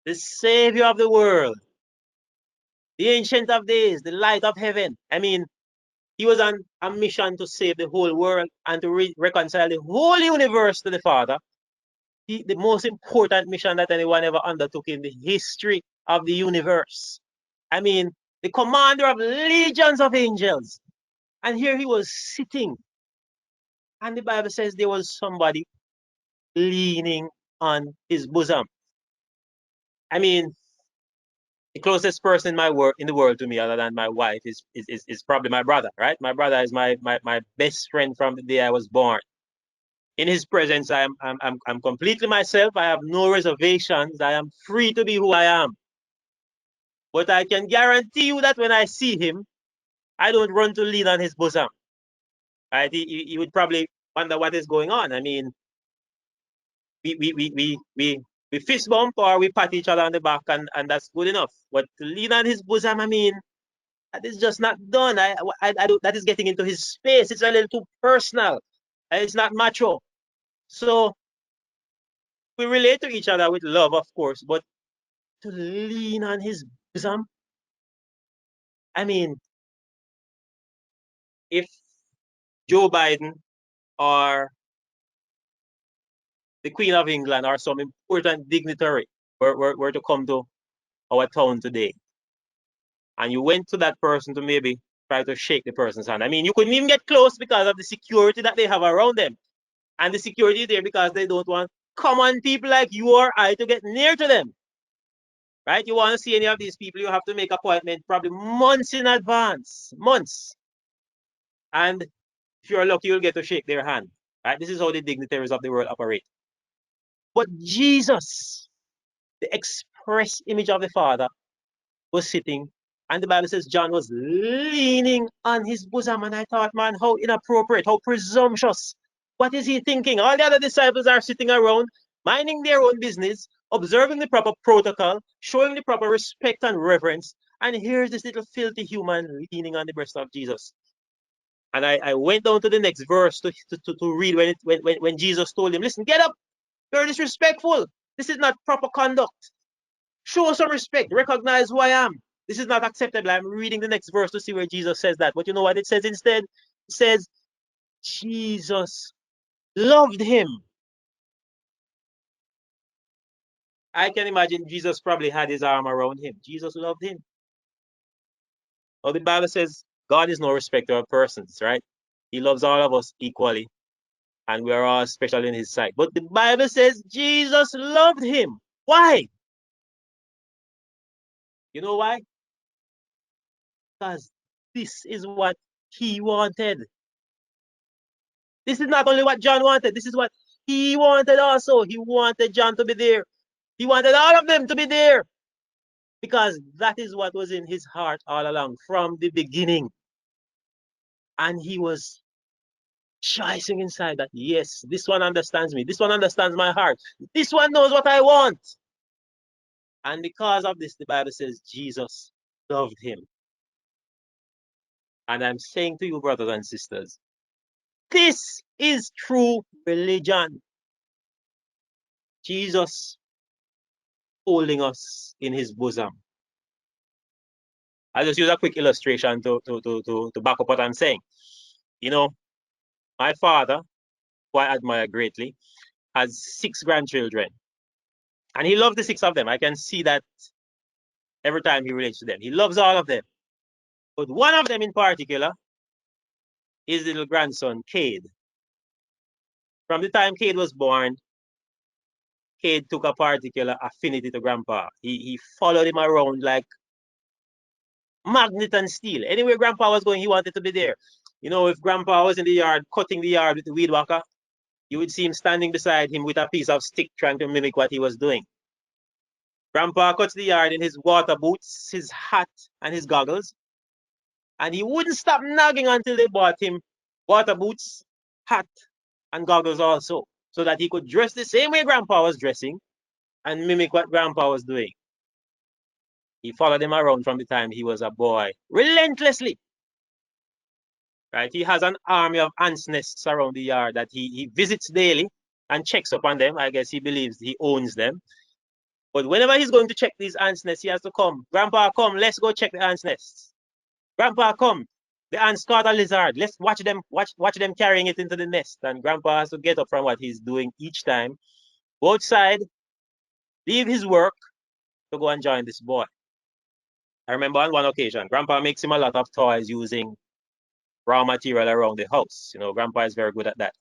the Savior of the world, the Ancient of Days, the Light of Heaven. I mean, he was on a mission to save the whole world and to reconcile the whole universe to the Father. The most important mission that anyone ever undertook in the history of the universe. I mean, the commander of legions of angels. And here he was sitting. And the Bible says there was somebody leaning on his bosom. I mean, The closest person in the world to me, other than my wife, is probably my brother, right? My brother is my best friend from the day I was born. In his presence, I'm completely myself. I have no reservations. I am free to be who I am. But I can guarantee you that when I see him, I don't run to lean on his bosom. Right? He would probably wonder what is going on. I mean, we fist bump or we pat each other on the back, and that's good enough. But to lean on his bosom, I mean, that is just not done. I don't, that is getting into his space. It's a little too personal. It's not macho. So we relate to each other with love, of course, but to lean on his bosom, I mean, if Joe Biden or the Queen of England or some important dignitary were to come to our town today, and you went to that person to maybe try to shake the person's hand. I mean, you couldn't even get close because of the security that they have around them. And the security is there because they don't want common people like you or I to get near to them. Right? You want to see any of these people, you have to make appointment probably months in advance. Months. And if you're lucky, you'll get to shake their hand. Right? This is how the dignitaries of the world operate. But Jesus, the express image of the Father, was sitting, and the Bible says John was leaning on his bosom. And I thought, man, how inappropriate, how presumptuous. What is he thinking? All the other disciples are sitting around, minding their own business, observing the proper protocol, showing the proper respect and reverence. And here's this little filthy human leaning on the breast of Jesus. And I went down to the next verse to read when Jesus told him, listen, get up, you're disrespectful. This is not proper conduct. Show some respect. Recognize who I am. This is not acceptable. I'm reading the next verse to see where Jesus says that. But you know what it says instead? It says, Jesus loved him. I can imagine Jesus probably had his arm around him. Jesus loved him. Now the Bible says God is no respecter of persons, right? He loves all of us equally, and we are all special in his sight. But the Bible says Jesus loved him. Why? You know why? Because this is what he wanted. This is not only what John wanted, this is what he wanted also. He wanted John to be there. He wanted all of them to be there because that is what was in his heart all along from the beginning. And he was choosing inside that, yes, this one understands me. This one understands my heart. This one knows what I want. And because of this, the Bible says Jesus loved him. And I'm saying to you, brothers and sisters, this is true religion. Jesus holding us in his bosom. I'll just use a quick illustration to back up what I'm saying. You know, my father, who I admire greatly, has 6 grandchildren. And he loves the 6 of them. I can see that every time he relates to them. He loves all of them. But one of them in particular is little grandson, Cade. From the time Cade was born, Cade took a particular affinity to Grandpa. He followed him around like magnet and steel. Anywhere Grandpa was going, he wanted to be there. You know, if Grandpa was in the yard, cutting the yard with the weed whacker, you would see him standing beside him with a piece of stick trying to mimic what he was doing. Grandpa cuts the yard in his water boots, his hat, and his goggles. And he wouldn't stop nagging until they bought him water boots, hat, and goggles also, so that he could dress the same way Grandpa was dressing and mimic what Grandpa was doing. He followed him around from the time he was a boy, relentlessly. Right? He has an army of ants nests around the yard that he visits daily and checks up on them. I guess he believes he owns them. But whenever he's going to check these ants nests, he has to come. Grandpa, come, let's go check the ants nests. Grandpa, come. The ants caught a lizard. Let's watch them carrying it into the nest. And Grandpa has to get up from what he's doing each time, go outside, leave his work to go and join this boy. I remember on one occasion, Grandpa makes him a lot of toys using raw material around the house. You know, Grandpa is very good at that.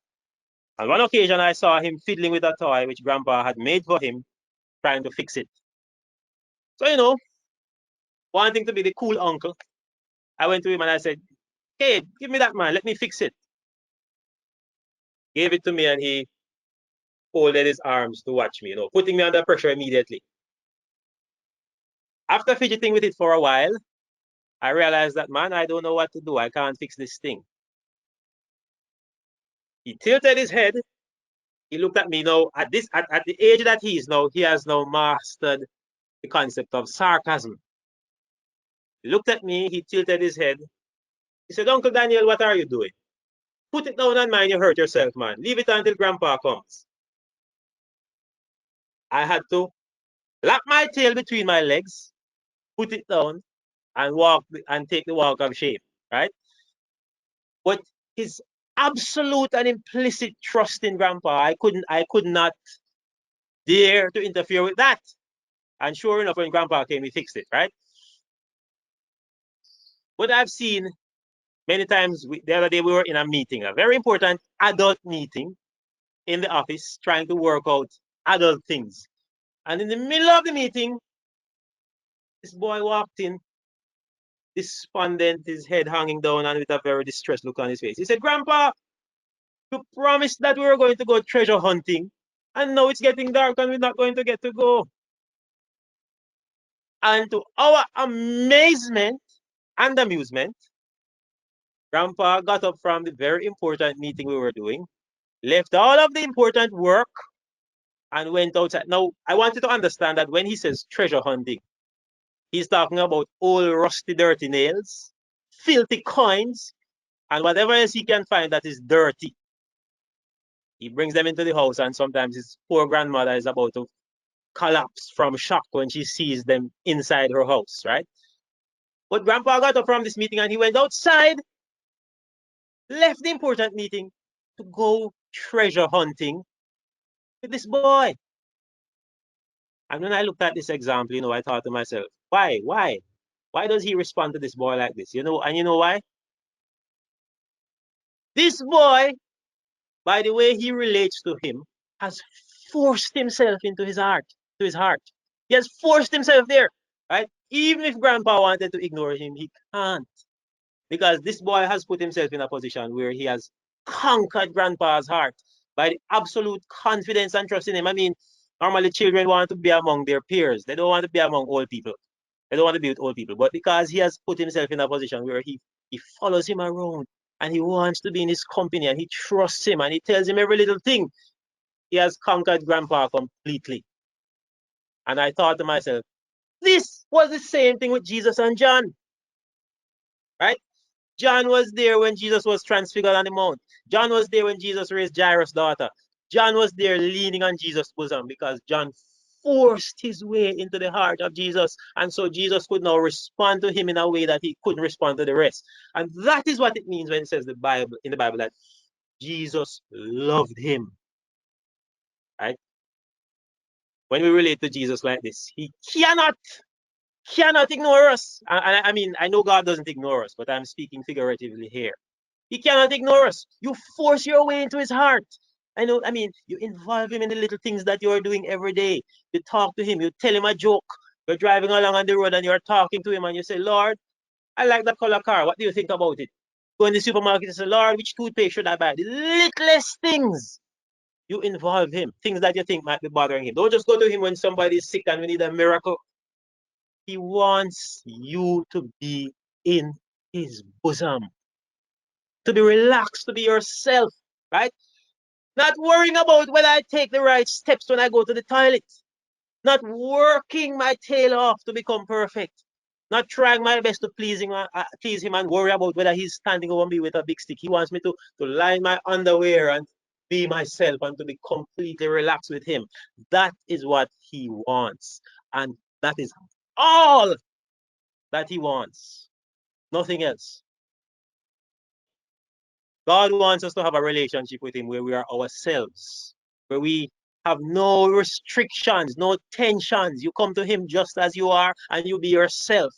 On one occasion, I saw him fiddling with a toy which Grandpa had made for him, trying to fix it. So, you know, wanting to be the cool uncle. I went to him and I said, hey, give me that, man. Let me fix it. Gave it to me and he folded his arms to watch me, putting me under pressure immediately. After fidgeting with it for a while, I realized that, man, I don't know what to do. I can't fix this thing. He tilted his head. He looked at me now. At the age that he is now, he has now mastered the concept of sarcasm. He looked at me. He tilted his head. He said, Uncle Daniel, what are you doing? Put it down and mind you hurt yourself, man. Leave it until Grandpa comes. I had to lap my tail between my legs, put it down, and walk and take the walk of shame, right? But his absolute and implicit trust in Grandpa, I could not dare to interfere with that. And sure enough, when Grandpa came, he fixed it, right? But I've seen many times, the other day we were in a meeting, a very important adult meeting in the office, trying to work out adult things. And in the middle of the meeting, this boy walked in, despondent, his head hanging down and with a very distressed look on his face. He said, Grandpa, you promised that we were going to go treasure hunting, and now it's getting dark and we're not going to get to go. And to our amazement and amusement, Grandpa got up from the very important meeting we were doing, left all of the important work, and went outside. Now, I want you to understand that when he says treasure hunting, he's talking about old rusty dirty nails, filthy coins, and whatever else he can find that is dirty. He brings them into the house, and sometimes his poor grandmother is about to collapse from shock when she sees them inside her house, right? But Grandpa got up from this meeting and he went outside, left the important meeting to go treasure hunting with this boy. And when I looked at this example, I thought to myself, why? Why does he respond to this boy like this? And you know why? This boy, by the way he relates to him, has forced himself into his heart, to his heart. He has forced himself there, right? Even if Grandpa wanted to ignore him, he can't. Because this boy has put himself in a position where he has conquered Grandpa's heart by the absolute confidence and trust in him. I mean, normally children want to be among their peers. They don't want to be among old people. They don't want to be with old people. But because he has put himself in a position where he follows him around and he wants to be in his company and he trusts him and he tells him every little thing, he has conquered Grandpa completely. And I thought to myself, this was the same thing with Jesus and John, right? John was there when Jesus was transfigured on the mount. John was there when Jesus raised Jairus' daughter. John was there leaning on Jesus' bosom because John forced his way into the heart of Jesus. And so Jesus could now respond to him in a way that he couldn't respond to the rest. And that is what it means when it says in the Bible that Jesus loved him. Right? When we relate to Jesus like this, he cannot ignore us. I mean, I know God doesn't ignore us, but I'm speaking figuratively here. He cannot ignore us. You force your way into his heart. I mean, you involve him in the little things that you are doing every day. You talk to him, you tell him a joke. You're driving along on the road and you're talking to him and you say, Lord, I like that color car. What do you think about it? Go in the supermarket and say, Lord, which toothpaste should I buy? The littlest things. You involve him, things that you think might be bothering him. Don't just go to him when somebody is sick and we need a miracle. He wants you to be in his bosom, to be relaxed, to be yourself, right? Not worrying about whether I take the right steps when I go to the toilet. Not working my tail off to become perfect. Not trying my best to please him and worry about whether he's standing over me with a big stick. He wants me to line my underwear and be myself and to be completely relaxed with him. That is what he wants. And that is all that he wants. Nothing else. God wants us to have a relationship with him where we are ourselves, where we have no restrictions, no tensions. You come to him just as you are and you be yourself.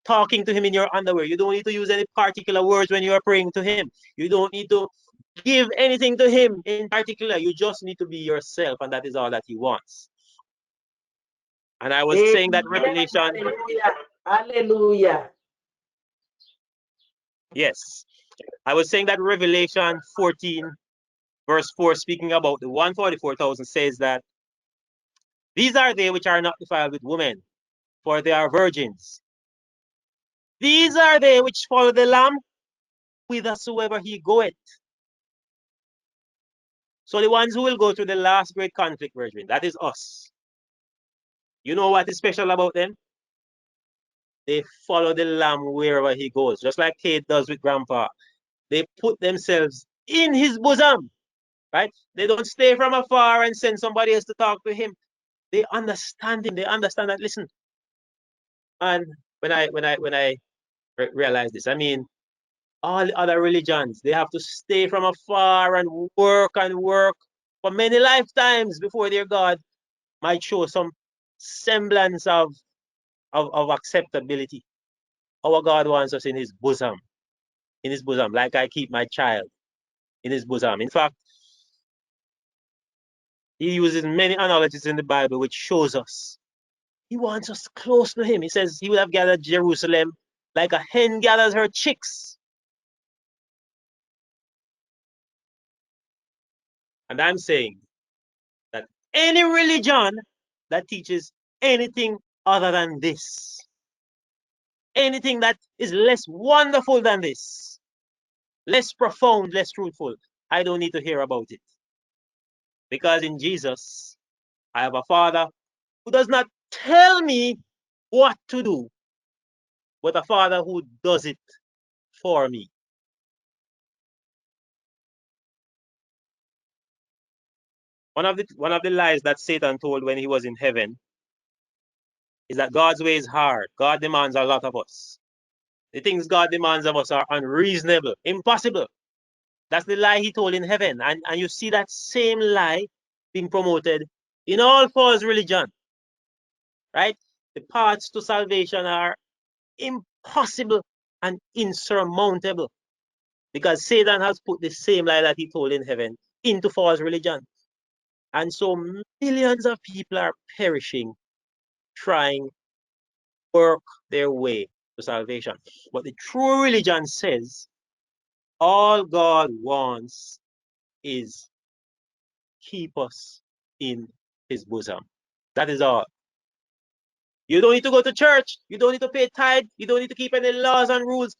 Talking to him in your underwear. You don't need to use any particular words when you are praying to him. You don't need to give anything to him in particular. You just need to be yourself, and that is all that he wants. And I was saying that revelation, Hallelujah. Yes. I was saying that Revelation 14, verse 4, speaking about the 144,000, says that these are they which are not defiled with women, for they are virgins. These are they which follow the Lamb whithersoever he goeth. So the ones who will go through the last great conflict, virgin, that is us. You know what is special about them? They follow the Lamb wherever he goes, just like Kate does with Grandpa. They put themselves in his bosom, right? They don't stay from afar and send somebody else to talk to him. They understand him. They understand that. Listen, and when I realize this, I mean, all the other religions, they have to stay from afar and work for many lifetimes before their God might show some semblance of acceptability. Our God wants us in his bosom, like I keep my child in his bosom. In fact, he uses many analogies in the Bible which shows us he wants us close to him. He says he would have gathered Jerusalem like a hen gathers her chicks. And I'm saying that any religion that teaches anything other than this, anything that is less wonderful than this, less profound, less truthful, I don't need to hear about it. Because in Jesus, I have a Father who does not tell me what to do, but a Father who does it for me. One of the lies that Satan told when he was in heaven is that God's way is hard. God demands a lot of us. The things God demands of us are unreasonable, impossible. That's the lie he told in heaven. And you see that same lie being promoted in all false religion, right? The paths to salvation are impossible and insurmountable because Satan has put the same lie that he told in heaven into false religion. And so millions of people are perishing trying to work their way to salvation. But the true religion says all God wants is keep us in his bosom. That is all. You don't need to go to church. You don't need to pay tithe. You don't need to keep any laws and rules.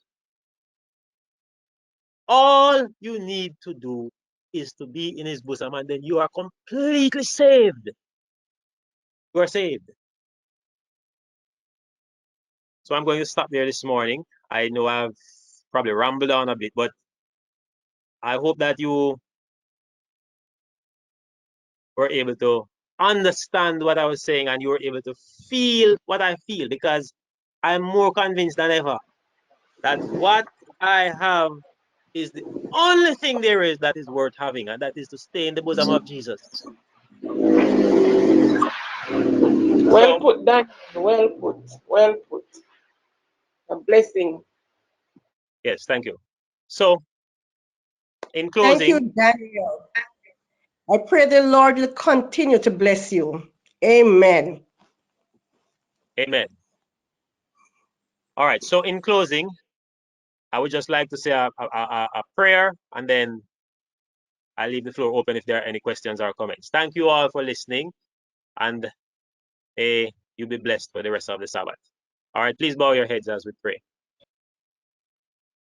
All you need to do is to be in his bosom, and then you are completely saved. You are saved. So I'm going to stop there this morning. I know I've probably rambled on a bit, but I hope that you were able to understand what I was saying and you were able to feel what I feel, because I'm more convinced than ever that what I have is the only thing there is that is worth having, and that is to stay in the bosom of Jesus. Well put, Dan. Well put. Well put. A blessing. Yes, thank you. So, in Thank you, closing, Daniel. I pray the Lord will continue to bless you. Amen. amen. All right, so in closing, I would just like to say a prayer, and then I'll leave the floor open if there are any questions or comments. Thank you all for listening, and you be blessed for the rest of the Sabbath. All right, please bow your heads as we pray.